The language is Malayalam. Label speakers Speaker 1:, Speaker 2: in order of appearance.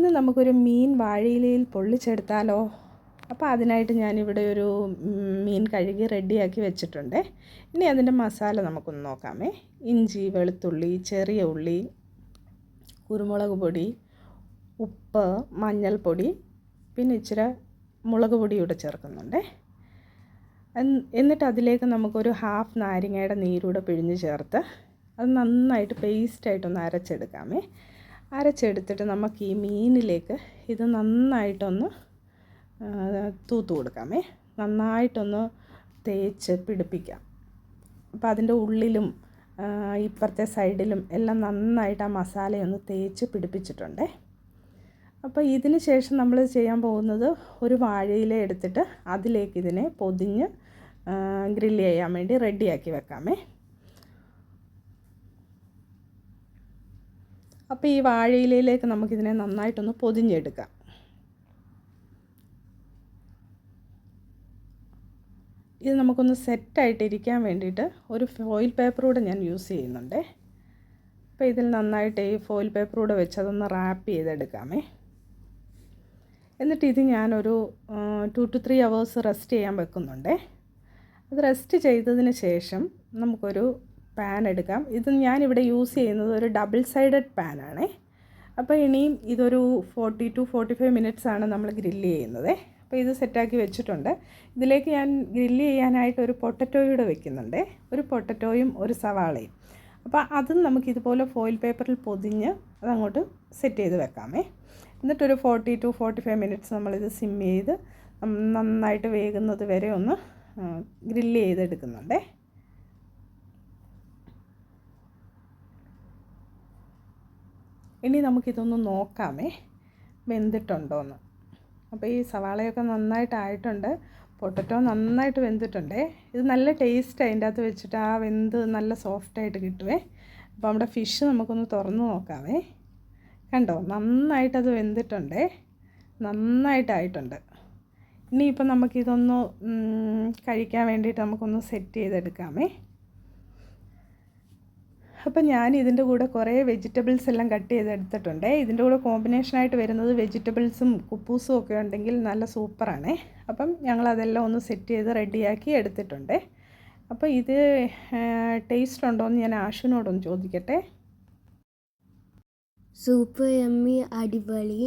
Speaker 1: ഇന്ന് നമുക്കൊരു മീൻ വാഴയിലയിൽ പൊള്ളിച്ചെടുത്താലോ? അപ്പോൾ അതിനായിട്ട് ഞാനിവിടെ ഒരു മീൻ കഴുകി റെഡിയാക്കി വെച്ചിട്ടുണ്ട്. ഇനി അതിൻ്റെ മസാല നമുക്കൊന്ന് നോക്കാമേ. ഇഞ്ചി, വെളുത്തുള്ളി, ചെറിയ ഉള്ളി, കുരുമുളക് പൊടി, ഉപ്പ്, മഞ്ഞൾപ്പൊടി, പിന്നെ ഇച്ചിരി മുളക് പൊടിയൂടെ ചേർക്കുന്നുണ്ട്. എന്നിട്ട് അതിലേക്ക് നമുക്കൊരു ഹാഫ് നാരങ്ങയുടെ നീരൂടെ പിഴിഞ്ഞ് ചേർത്ത് അത് നന്നായിട്ട് പേസ്റ്റായിട്ടൊന്ന് അരച്ചെടുക്കാമേ. അരച്ചെടുത്തിട്ട് നമുക്ക് ഈ മീനിലേക്ക് ഇത് നന്നായിട്ടൊന്ന് തൂത്ത് കൊടുക്കാമേ. നന്നായിട്ടൊന്ന് തേച്ച് പിടിപ്പിക്കാം. അപ്പോൾ അതിൻ്റെ ഉള്ളിലും ഇപ്പുറത്തെ സൈഡിലും എല്ലാം നന്നായിട്ട് ആ മസാലയൊന്ന് തേച്ച് പിടിപ്പിച്ചിട്ടുണ്ട്. അപ്പോൾ ഇതിന് ശേഷം നമ്മൾ ചെയ്യാൻ പോകുന്നത് ഒരു വാഴയില എടുത്തിട്ട് അതിലേക്ക് ഇതിനെ പൊതിഞ്ഞ് ഗ്രില്ല് ചെയ്യാൻ വേണ്ടി റെഡിയാക്കി വെക്കാമേ. അപ്പോൾ ഈ വാഴയിലയിലേക്ക് നമുക്കിതിനെ നന്നായിട്ടൊന്ന് പൊതിഞ്ഞെടുക്കാം. ഇത് നമുക്കൊന്ന് സെറ്റായിട്ടിരിക്കാൻ വേണ്ടിയിട്ട് ഒരു ഫോയിൽ പേപ്പറൂടെ ഞാൻ യൂസ് ചെയ്യുന്നുണ്ട്. അപ്പോൾ ഇതിൽ നന്നായിട്ട് ഈ ഫോയിൽ പേപ്പറൂടെ വെച്ച് അതൊന്ന് റാപ്പ് ചെയ്തെടുക്കാമേ. എന്നിട്ട് ഇത് ഞാനൊരു 2 to 3 hours റെസ്റ്റ് ചെയ്യാൻ വെക്കുന്നുണ്ട്. അത് റെസ്റ്റ് ചെയ്തതിന് ശേഷം നമുക്കൊരു പാൻ എടുക്കാം. ഇത് ഞാനിവിടെ യൂസ് ചെയ്യുന്നത് ഒരു ഡബിൾ സൈഡഡ് പാനാണ്. അപ്പോൾ ഇനിയും ഇതൊരു 40 to 45 minutes ആണ് നമ്മൾ ഗ്രില്ല് ചെയ്യുന്നത്. അപ്പോൾ ഇത് സെറ്റാക്കി വെച്ചിട്ടുണ്ട്. ഇതിലേക്ക് ഞാൻ ഗ്രില്ല് ചെയ്യാനായിട്ട് ഒരു പൊട്ടറ്റോയുടെ വെക്കുന്നുണ്ട്. ഒരു പൊട്ടറ്റോയും ഒരു സവാളയും. അപ്പോൾ അതും നമുക്കിതുപോലെ ഫോയിൽ പേപ്പറിൽ പൊതിഞ്ഞ് അതങ്ങോട്ട് സെറ്റ് ചെയ്ത് വെക്കാമേ. എന്നിട്ടൊരു 40 to 45 minutes നമ്മളിത് സിം ചെയ്ത് നന്നായിട്ട് വേകുന്നത് വരെ ഒന്ന് ഗ്രില്ല് ചെയ്തെടുക്കുന്നുണ്ട്. ഇനി നമുക്കിതൊന്ന് നോക്കാമേ വെന്തിട്ടുണ്ടോയെന്ന്. അപ്പോൾ ഈ സവാളയൊക്കെ നന്നായിട്ടായിട്ടുണ്ട്, പൊട്ടറ്റോ നന്നായിട്ട് വെന്തിട്ടുണ്ട്. ഇത് നല്ല ടേസ്റ്റ് അതിൻ്റെ അകത്ത് വെച്ചിട്ട് ആ വെന്ത് നല്ല സോഫ്റ്റായിട്ട് കിട്ടുവേ. അപ്പോൾ നമ്മുടെ ഫിഷ് നമുക്കൊന്ന് തുറന്ന് നോക്കാമേ. കണ്ടോ, നന്നായിട്ടത് വെന്തിട്ടുണ്ട്, നന്നായിട്ടായിട്ടുണ്ട്. ഇനിയിപ്പോൾ നമുക്കിതൊന്ന് കഴിക്കാൻ വേണ്ടിയിട്ട് നമുക്കൊന്ന് സെറ്റ് ചെയ്തെടുക്കാമേ. അപ്പം ഞാൻ ഇതിൻ്റെ കൂടെ കുറേ വെജിറ്റബിൾസ് എല്ലാം കട്ട് ചെയ്തെടുത്തിട്ടുണ്ട്. ഇതിൻ്റെ കൂടെ കോമ്പിനേഷനായിട്ട് വരുന്നത് വെജിറ്റബിൾസും കുപ്പൂസും ഒക്കെ ഉണ്ടെങ്കിൽ നല്ല സൂപ്പറാണ്. അപ്പം ഞങ്ങളതെല്ലാം ഒന്ന് സെറ്റ് ചെയ്ത് റെഡിയാക്കി എടുത്തിട്ടുണ്ട്. അപ്പോൾ ഇത് ടേസ്റ്റ് ഉണ്ടോയെന്ന് ഞാൻ ആശുവിനോടൊന്ന് ചോദിക്കട്ടെ.
Speaker 2: സൂപ്പർ യമ്മി, അടിപൊളി.